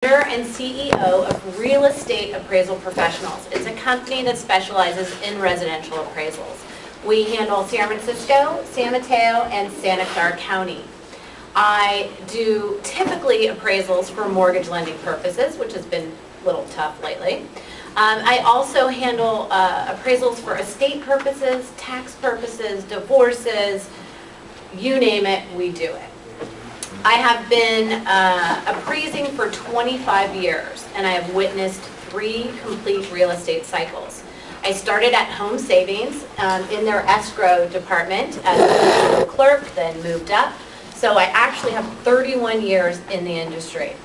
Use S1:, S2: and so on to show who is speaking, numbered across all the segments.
S1: And CEO of Real Estate Appraisal Professionals. It's a company that specializes in residential appraisals. We handle San Francisco, San Mateo, and Santa Clara County. I do typically appraisals for mortgage lending purposes, which has been a little tough lately. I also handle appraisals for estate purposes, tax purposes, divorces, you name it, we do it. I have been appraising for 25 years, and I have witnessed 3 complete real estate cycles. I started at Home Savings in their escrow department as a clerk, then moved up. So I actually have 31 years in the industry.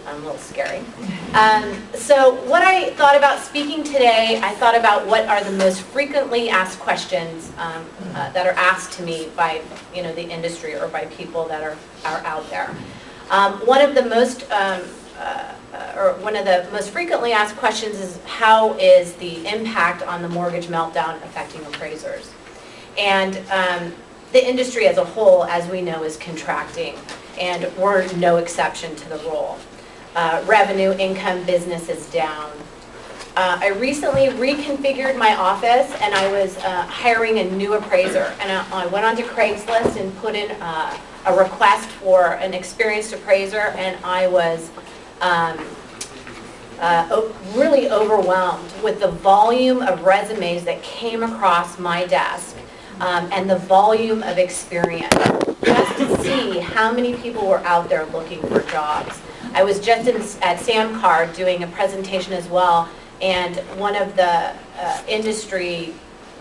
S1: A little scary. So what I thought about speaking today, I thought about what are the most frequently asked questions that are asked to me by the industry or by people that are out there. One of the most frequently asked questions is, how is the impact on the mortgage meltdown affecting appraisers? And the industry as a whole, as we know, is contracting, and we're no exception to the rule. Revenue, income, business is down. I recently reconfigured my office, and I was hiring a new appraiser. And I went onto Craigslist and put in a request for an experienced appraiser, and I was really overwhelmed with the volume of resumes that came across my desk and the volume of experience, just to see how many people were out there looking for jobs. I was just at SamCard doing a presentation as well, and one of the industry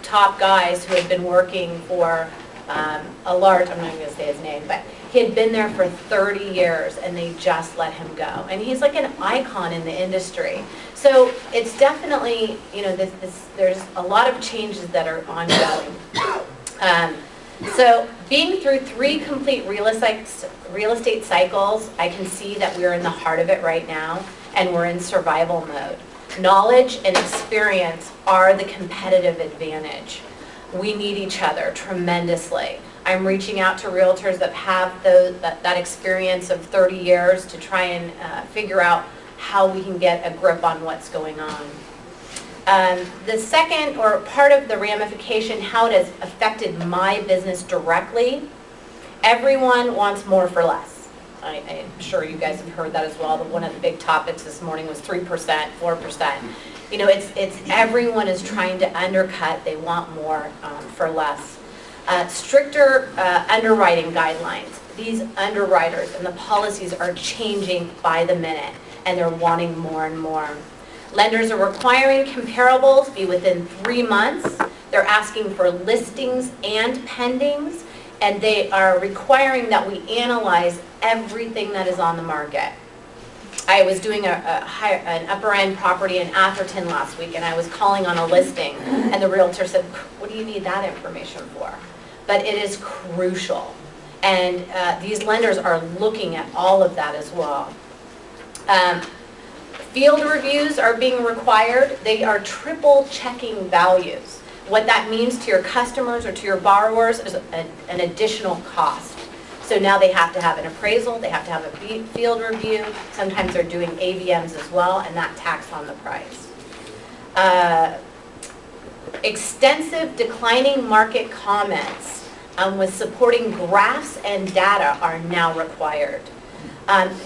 S1: top guys who had been working for a large, I'm not going to say his name, but he had been there for 30 years, and they just let him go. And he's like an icon in the industry. So it's definitely, there's a lot of changes that are ongoing. So being through 3 complete real estate cycles, I can see that we're in the heart of it right now, and we're in survival mode. Knowledge and experience are the competitive advantage. We need each other tremendously. I'm reaching out to realtors that have that experience of 30 years to try and figure out how we can get a grip on what's going on. The second, or part of the ramification, how it has affected my business directly, everyone wants more for less. I'm sure you guys have heard that as well. One of the big topics this morning was 3%, 4%. It's everyone is trying to undercut. They want more for less. Stricter underwriting guidelines. These underwriters and the policies are changing by the minute, and they're wanting more and more. Lenders are requiring comparables be within 3 months. They're asking for listings and pendings, and they are requiring that we analyze everything that is on the market. I was doing an upper-end property in Atherton last week, and I was calling on a listing, and the realtor said, "What do you need that information for?" But it is crucial, and these lenders are looking at all of that as well. Field reviews are being required. They are triple checking values. What that means to your customers or to your borrowers is an additional cost. So now they have to have an appraisal, they have to have a field review. Sometimes they're doing AVMs as well, and that tacks on the price. Extensive declining market comments with supporting graphs and data are now required.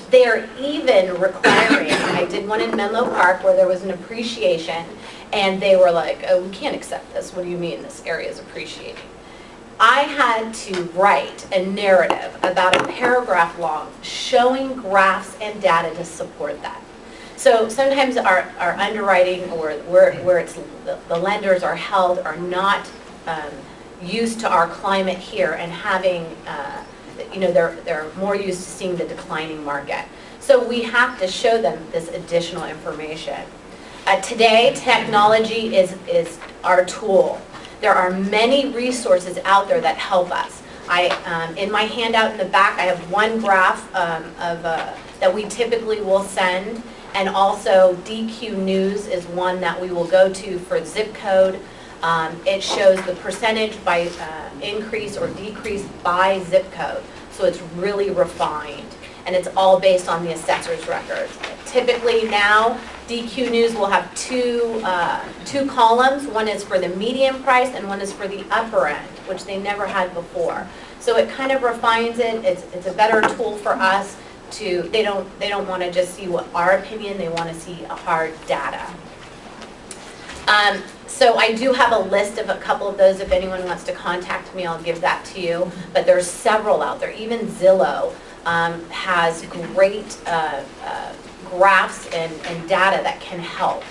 S1: They are even requiring, I did one in Menlo Park where there was an appreciation, and they were like, "Oh, we can't accept this. What do you mean this area is appreciating?" I had to write a narrative about a paragraph long showing graphs and data to support that. So sometimes our underwriting, or where it's the lenders are held, are not used to our climate here, and having they're more used to seeing the declining market. So we have to show them this additional information. Today, technology is our tool. There are many resources out there that help us. In my handout in the back, I have one graph that we typically will send, and also DQ News is one that we will go to for zip code. It shows the percentage by increase or decrease by zip code. So it's really refined, and it's all based on the assessor's records. Typically now, DQ News will have two columns. One is for the median price and one is for the upper end, which they never had before. So it kind of refines it. It's a better tool for us to, they don't want to just see what our opinion, they want to see a hard data. So I do have a list of a couple of those. If anyone wants to contact me, I'll give that to you. But there's several out there. Even Zillow has great graphs and data that can help.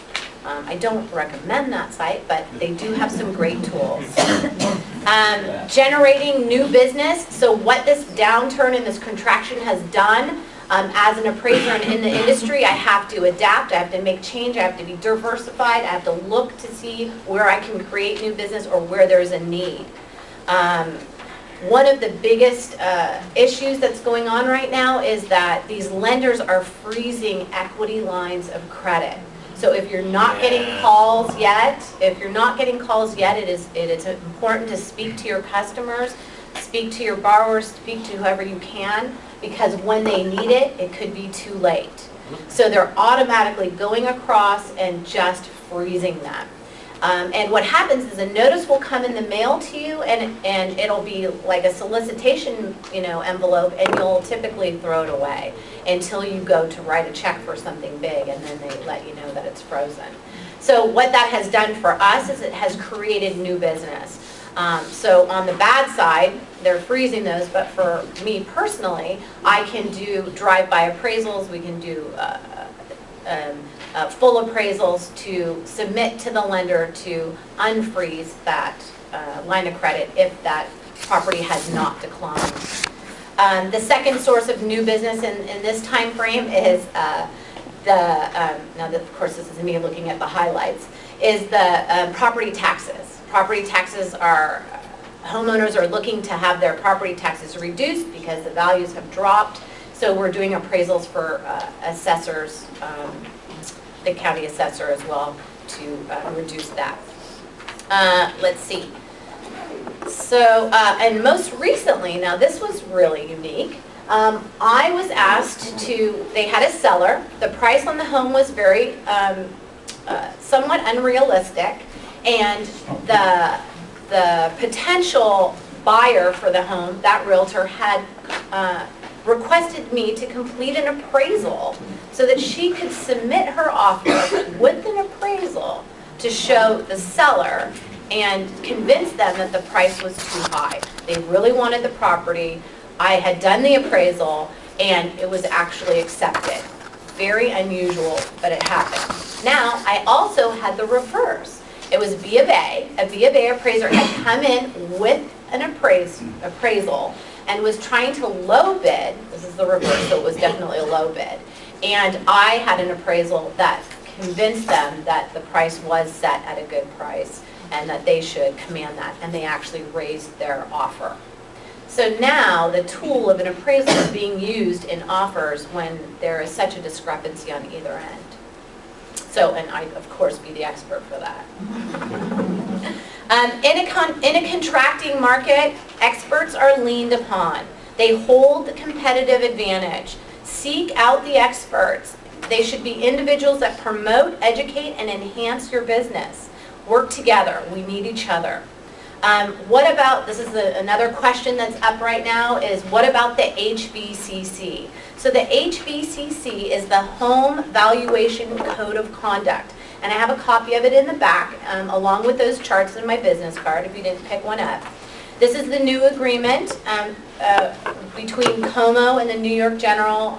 S1: I don't recommend that site, but they do have some great tools. Generating new business. So what this downturn and this contraction has done, as an appraiser and in the industry, I have to adapt, I have to make change, I have to be diversified, I have to look to see where I can create new business or where there's a need. One of the biggest issues that's going on right now is that these lenders are freezing equity lines of credit. So if you're not getting calls yet, it is important to speak to your customers, speak to your borrowers, speak to whoever you can, because when they need it, it could be too late. So they're automatically going across and just freezing them. And what happens is a notice will come in the mail to you, and it'll be like a solicitation, envelope, and you'll typically throw it away until you go to write a check for something big, and then they let you know that it's frozen. So what that has done for us is it has created new business. So on the bad side, they're freezing those, but for me personally, I can do drive-by appraisals, we can do full appraisals to submit to the lender to unfreeze that line of credit if that property has not declined. The second source of new business in this time frame is now that, of course, this is me looking at the highlights, is the property taxes. Property taxes are, homeowners are looking to have their property taxes reduced because the values have dropped. So we're doing appraisals for assessors, the county assessor as well, to reduce that. Let's see. So, and most recently, now this was really unique. I was asked to, they had a seller. The price on the home was very, somewhat unrealistic. And the potential buyer for the home, that realtor, had requested me to complete an appraisal so that she could submit her offer with an appraisal to show the seller and convince them that the price was too high. They really wanted the property. I had done the appraisal and it was actually accepted. Very unusual, but it happened. Now, I also had the reverse. It was B of A. A B of A appraiser had come in with an appraisal and was trying to low bid. This is the reverse, so it was definitely a low bid. And I had an appraisal that convinced them that the price was set at a good price and that they should command that, and they actually raised their offer. So now the tool of an appraisal is being used in offers when there is such a discrepancy on either end. So, and I, of course, be the expert for that. In a contracting market, experts are leaned upon. They hold the competitive advantage. Seek out the experts. They should be individuals that promote, educate, and enhance your business. Work together. We need each other. What about, this is another question that's up right now, is what about the HVCC? So the HVCC is the Home Valuation Code of Conduct. And I have a copy of it in the back, along with those charts in my business card, if you didn't pick one up. This is the new agreement between COMO and the New York General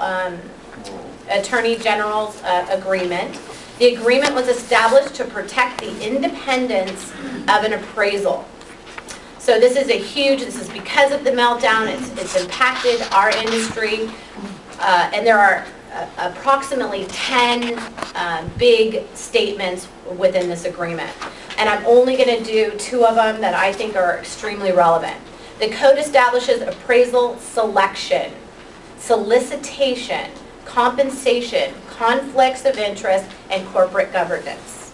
S1: Attorney General's agreement. The agreement was established to protect the independence of an appraisal. So this is this is because of the meltdown, it's impacted our industry, and there are approximately 10 big statements within this agreement. And I'm only going to do 2 of them that I think are extremely relevant. The code establishes appraisal selection, solicitation, compensation, conflicts of interest, and corporate governance.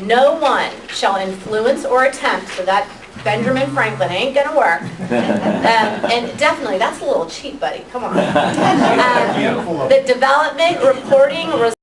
S1: No one shall influence or attempt, so that Benjamin Franklin, ain't gonna work. And definitely, that's a little cheap, buddy, come on. The development, reporting,